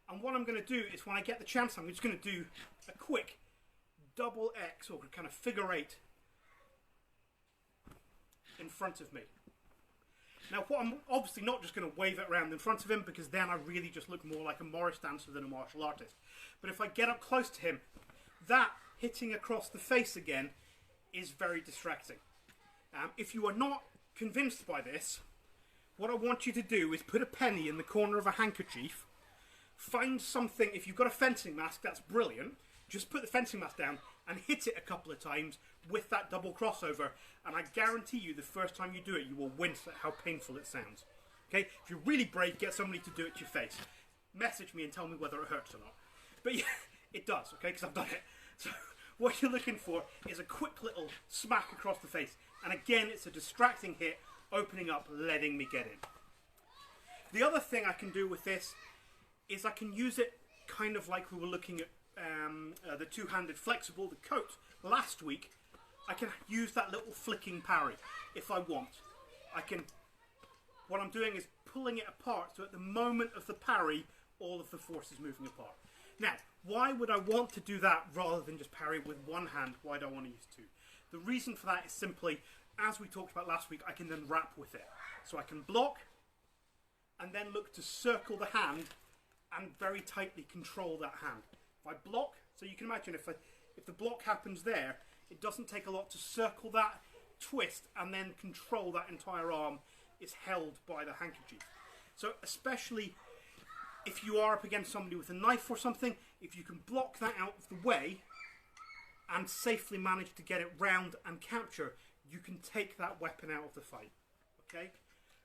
And what I'm going to do is when I get the chance, I'm just going to do a quick double X or kind of figure 8 in front of me. Now, what I'm obviously not just going to wave it around in front of him, because then I really just look more like a Morris dancer than a martial artist. But if I get up close to him, that hitting across the face again is very distracting. If you are not convinced by this, what I want you to do is put a penny in the corner of a handkerchief, find something. If you've got a fencing mask, that's brilliant. Just put the fencing mask down and hit it a couple of times with that double crossover, and I guarantee you the first time you do it, you will wince at how painful it sounds. Okay? If you're really brave, get somebody to do it to your face. Message me and tell me whether it hurts or not. But yeah, it does, okay, because I've done it. So what you're looking for is a quick little smack across the face. And again, it's a distracting hit, opening up, letting me get in. The other thing I can do with this is I can use it kind of like we were looking at the two-handed flexible, the coat, last week. I can use that little flicking parry if I want. What I'm doing is pulling it apart, so at the moment of the parry, all of the force is moving apart. Now, why would I want to do that rather than just parry with one hand? Why do I want to use two? The reason for that is simply, as we talked about last week, I can then wrap with it. So I can block, and then look to circle the hand, and very tightly control that hand. If I block, so you can imagine if the block happens there, it doesn't take a lot to circle that, twist, and then control that entire arm is held by the handkerchief. So especially if you are up against somebody with a knife or something, if you can block that out of the way, and safely manage to get it round and capture, you can take that weapon out of the fight. Okay?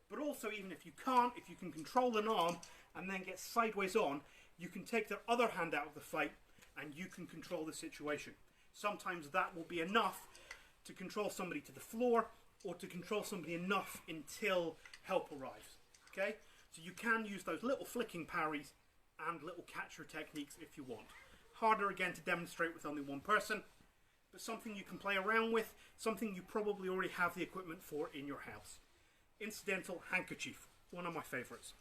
But also, even if you can't, if you can control an arm and then get sideways on, you can take their other hand out of the fight and you can control the situation. Sometimes that will be enough to control somebody to the floor or to control somebody enough until help arrives. Okay? So you can use those little flicking parries and little catcher techniques if you want. Harder again to demonstrate with only one person, but something you can play around with, something you probably already have the equipment for in your house. Incidental handkerchief, one of my favourites.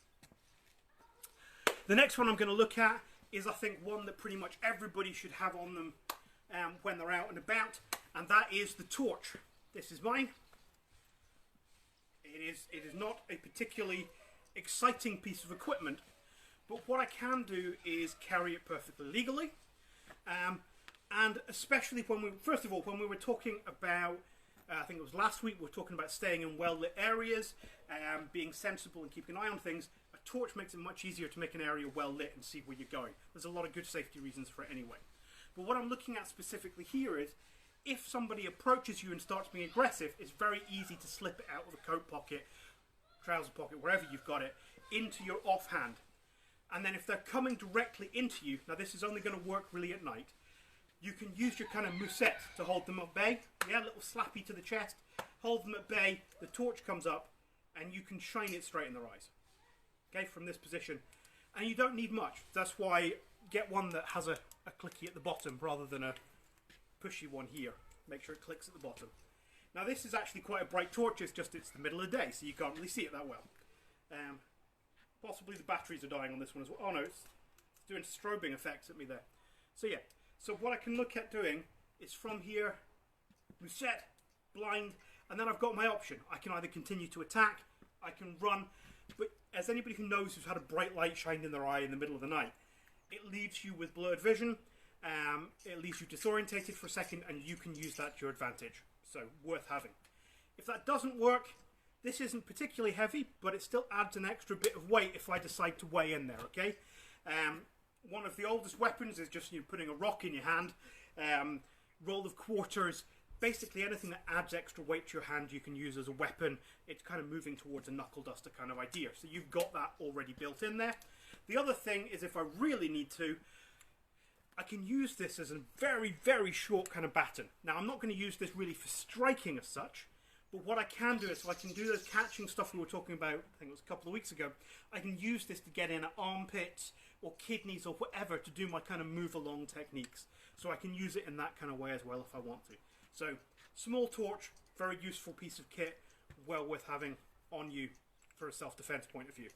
The next one I'm going to look at is, I think, one that pretty much everybody should have on them when they're out and about, and that is the torch. This is mine. It is not a particularly exciting piece of equipment, but what I can do is carry it perfectly legally. And especially when we were talking about, I think it was last week, we were talking about staying in well-lit areas, being sensible and keeping an eye on things. A torch makes it much easier to make an area well-lit and see where you're going. There's a lot of good safety reasons for it anyway. But what I'm looking at specifically here is, if somebody approaches you and starts being aggressive, it's very easy to slip it out of the coat pocket, trouser pocket, wherever you've got it, into your offhand. And then if they're coming directly into you, now this is only going to work really at night, you can use your kind of musette to hold them at bay. Yeah, a little slappy to the chest, hold them at bay, the torch comes up, and you can shine it straight in their eyes. Okay, from this position. And you don't need much. That's why get one that has a clicky at the bottom rather than a pushy one here. Make sure it clicks at the bottom. Now this is actually quite a bright torch, it's the middle of the day, so you can't really see it that well. Possibly the batteries are dying on this one as well. Oh no, it's doing strobing effects at me there. So yeah, so what I can look at doing is from here, reset, blind, and then I've got my option. I can either continue to attack, I can run, but as anybody who knows who's had a bright light shined in their eye in the middle of the night, it leaves you with blurred vision, it leaves you disorientated for a second, and you can use that to your advantage. So, worth having. If that doesn't work, this isn't particularly heavy, but it still adds an extra bit of weight if I decide to weigh in there, okay? One of the oldest weapons is just putting a rock in your hand, roll of quarters, basically anything that adds extra weight to your hand you can use as a weapon. It's kind of moving towards a knuckle duster kind of idea. So you've got that already built in there. The other thing is, if I really need to, I can use this as a very, very short kind of baton. Now, I'm not going to use this really for striking as such, but what I can do is, so I can do those catching stuff we were talking about, I think it was a couple of weeks ago, I can use this to get in at armpits or kidneys or whatever to do my kind of move along techniques. So I can use it in that kind of way as well if I want to. So, small torch, very useful piece of kit, well worth having on you for a self-defense point of view.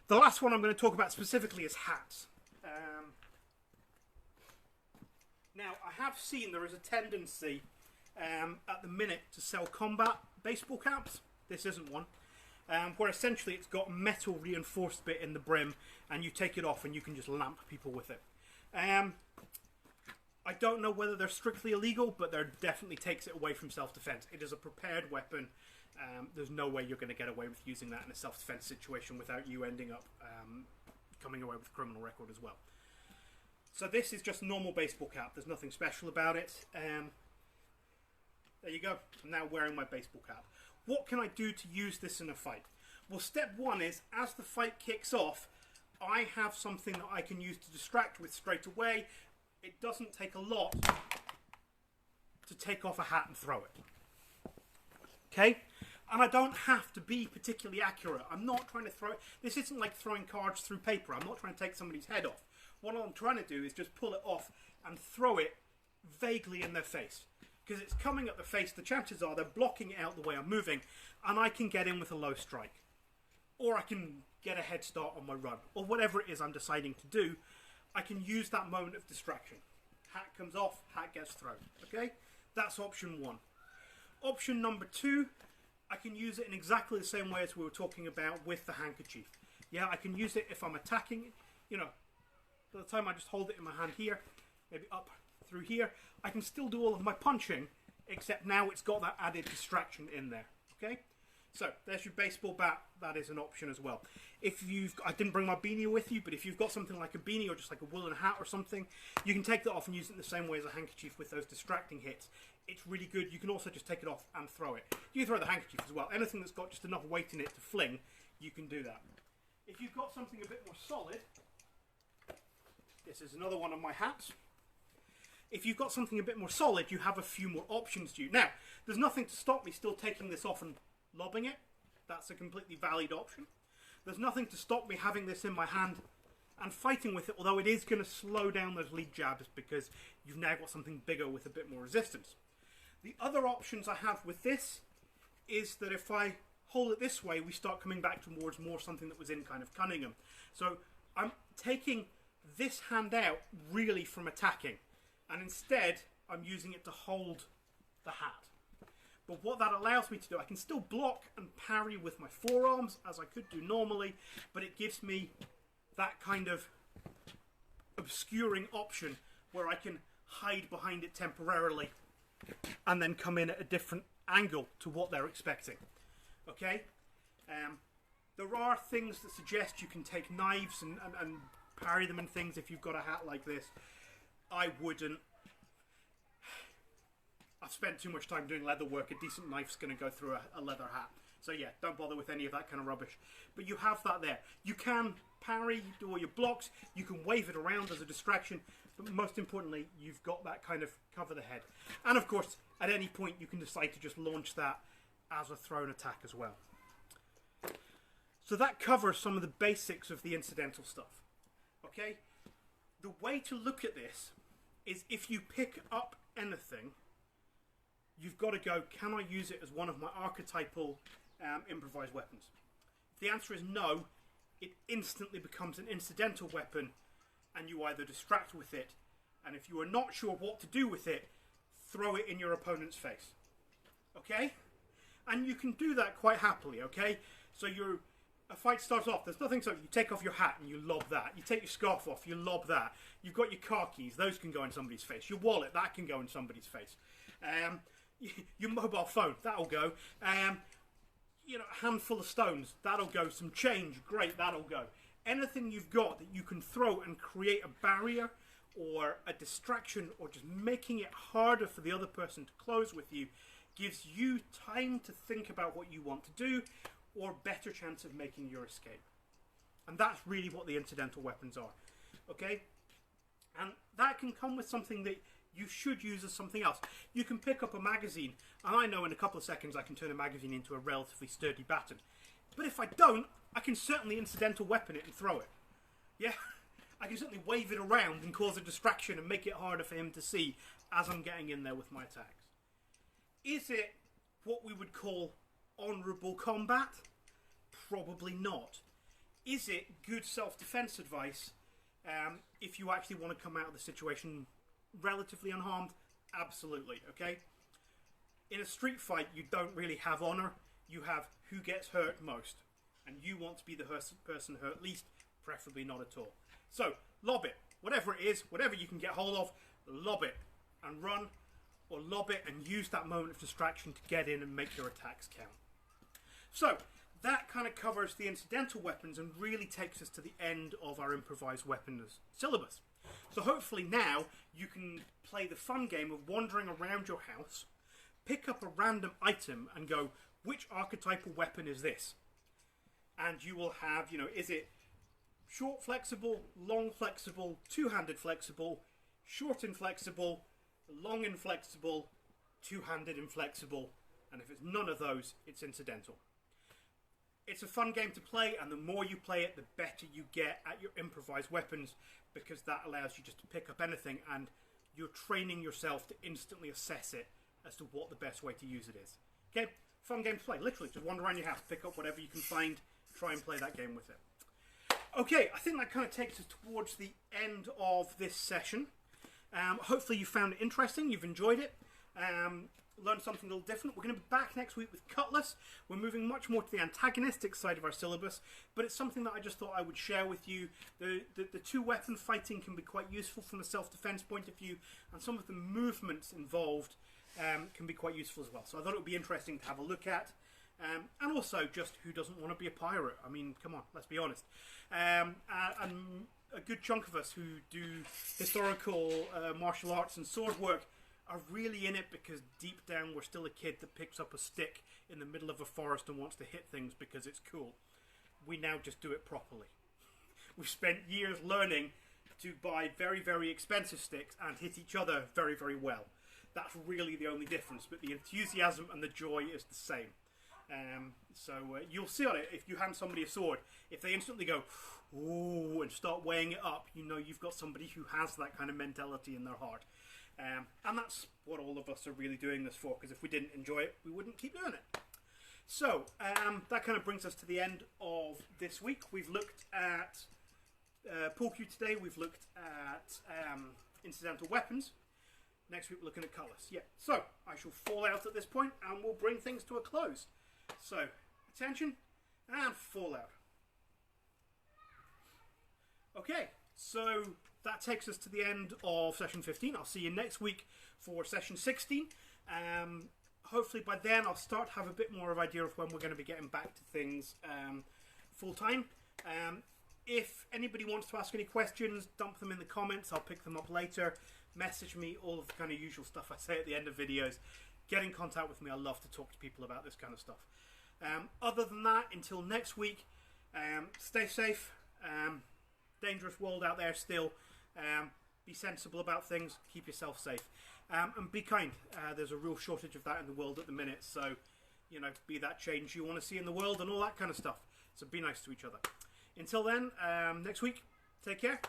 The last one I'm going to talk about specifically is hats. Now, I have seen there is a tendency at the minute to sell combat baseball caps. This isn't one. Where essentially it's got a metal reinforced bit in the brim and you take it off and you can just lamp people with it. I don't know whether they're strictly illegal, but there definitely takes it away from self-defense. It is a prepared weapon. There's no way you're going to get away with using that in a self-defense situation without you ending up coming away with a criminal record as well. So this is just a normal baseball cap. There's nothing special about it. There you go. I'm now wearing my baseball cap. What can I do to use this in a fight? Well, step one is, as the fight kicks off, I have something that I can use to distract with straight away. It doesn't take a lot to take off a hat and throw it. Okay? And I don't have to be particularly accurate. I'm not trying to throw it. This isn't like throwing cards through paper. I'm not trying to take somebody's head off. What I'm trying to do is just pull it off and throw it vaguely in their face. Because it's coming at the face, the chances are they're blocking it out the way I'm moving, and I can get in with a low strike. Or I can get a head start on my run. Or whatever it is I'm deciding to do, I can use that moment of distraction. Hat comes off, hat gets thrown. Okay? That's option one. Option number two, I can use it in exactly the same way as we were talking about with the handkerchief. Yeah, I can use it if I'm attacking, by the time I just hold it in my hand here, maybe up through here, I can still do all of my punching, except now it's got that added distraction in there. Okay? So there's your baseball bat. That is an option as well. I didn't bring my beanie with you, but if you've got something like a beanie or just like a woolen hat or something, you can take that off and use it in the same way as a handkerchief with those distracting hits. It's really good. You can also just take it off and throw it. You can throw the handkerchief as well. Anything that's got just enough weight in it to fling, you can do that. If you've got something a bit more solid, this is another one of my hats. If you've got something a bit more solid, you have a few more options to you. Now, there's nothing to stop me still taking this off and lobbing it. That's a completely valid option. There's nothing to stop me having this in my hand and fighting with it, although it is going to slow down those lead jabs because you've now got something bigger with a bit more resistance. The other options I have with this is that if I hold it this way, we start coming back towards more something that was in kind of Cunningham. So I'm taking this hand out really from attacking, and instead I'm using it to hold the hat. But what that allows me to do, I can still block and parry with my forearms as I could do normally, but it gives me that kind of obscuring option where I can hide behind it temporarily and then come in at a different angle to what they're expecting. Okay? There are things that suggest you can take knives and parry them and things if you've got a hat like this. I wouldn't. I've spent too much time doing leather work. A decent knife's going to go through a leather hat. So yeah, don't bother with any of that kind of rubbish. But you have that there. You can parry, do all your blocks. You can wave it around as a distraction. But most importantly, you've got that kind of cover the head. And of course, at any point, you can decide to just launch that as a thrown attack as well. So that covers some of the basics of the incidental stuff. Okay? The way to look at this is if you pick up anything, you've got to go, can I use it as one of my archetypal improvised weapons? If the answer is no, it instantly becomes an incidental weapon and you either distract with it, and if you are not sure what to do with it, throw it in your opponent's face. Okay? And you can do that quite happily, okay? So a fight starts off, there's nothing, so you take off your hat and you lob that. You take your scarf off, you lob that. You've got your car keys, those can go in somebody's face. Your wallet, that can go in somebody's face. Your mobile phone, that'll go. A handful of stones, that'll go. Some change, great, that'll go. Anything you've got that you can throw and create a barrier or a distraction or just making it harder for the other person to close with you gives you time to think about what you want to do or better chance of making your escape. And that's really what the incidental weapons are. Okay? And that can come with something that you should use as something else. You can pick up a magazine, and I know in a couple of seconds I can turn a magazine into a relatively sturdy baton. But if I don't, I can certainly incidental weapon it and throw it. Yeah? I can certainly wave it around and cause a distraction and make it harder for him to see as I'm getting in there with my attacks. Is it what we would call honourable combat? Probably not. Is it good self-defense advice if you actually want to come out of the situation relatively unharmed? Absolutely, okay? In a street fight, you don't really have honour. You have who gets hurt most. And you want to be the person hurt least, preferably not at all. So, lob it. Whatever it is, whatever you can get hold of, lob it and run, or lob it and use that moment of distraction to get in and make your attacks count. So, that kind of covers the incidental weapons and really takes us to the end of our improvised weapons syllabus. So hopefully now you can play the fun game of wandering around your house, pick up a random item and go, which archetypal weapon is this? And you will have, is it short flexible, long flexible, two-handed flexible, short inflexible, long inflexible, two-handed inflexible, and if it's none of those, it's incidental. It's a fun game to play, and the more you play it, the better you get at your improvised weapons, because that allows you just to pick up anything, and you're training yourself to instantly assess it as to what the best way to use it is. Okay? Fun game to play. Literally, just wander around your house, pick up whatever you can find, try and play that game with it. Okay, I think that kind of takes us towards the end of this session. Hopefully you found it interesting, you've enjoyed it. Learn something a little different. We're going to be back next week with Cutlass. We're moving much more to the antagonistic side of our syllabus, but it's something that I just thought I would share with you. The two-weapon fighting can be quite useful from a self-defense point of view, and some of the movements involved can be quite useful as well. So I thought it would be interesting to have a look at. And also just who doesn't want to be a pirate. I mean, come on, let's be honest. And a good chunk of us who do historical martial arts and sword work are really in it because deep down we're still a kid that picks up a stick in the middle of a forest and wants to hit things because it's cool. We now just do it properly. We've spent years learning to buy very, very expensive sticks and hit each other very, very well. That's really the only difference, but the enthusiasm and the joy is the same. So you'll see on it, if you hand somebody a sword, if they instantly go, ooh, and start weighing it up, you know you've got somebody who has that kind of mentality in their heart. And that's what all of us are really doing this for, because if we didn't enjoy it, we wouldn't keep doing it. So, that kind of brings us to the end of this week. We've looked at Pool Cue today, we've looked at Incidental Weapons. Next week we're looking at colours. Yeah, so I shall fall out at this point and we'll bring things to a close. So, attention and fall out. Okay, so that takes us to the end of session 15. I'll see you next week for session 16. Hopefully by then I'll start to have a bit more of an idea of when we're going to be getting back to things full time. If anybody wants to ask any questions, dump them in the comments. I'll pick them up later. Message me, all of the kind of usual stuff I say at the end of videos. Get in contact with me. I love to talk to people about this kind of stuff. Other than that, until next week, stay safe. Dangerous world out there still. Be sensible about things. Keep yourself safe. And be kind. There's a real shortage of that in the world at the minute. So, you know, be that change you want to see in the world and all that kind of stuff. So be nice to each other. Until then, next week, take care.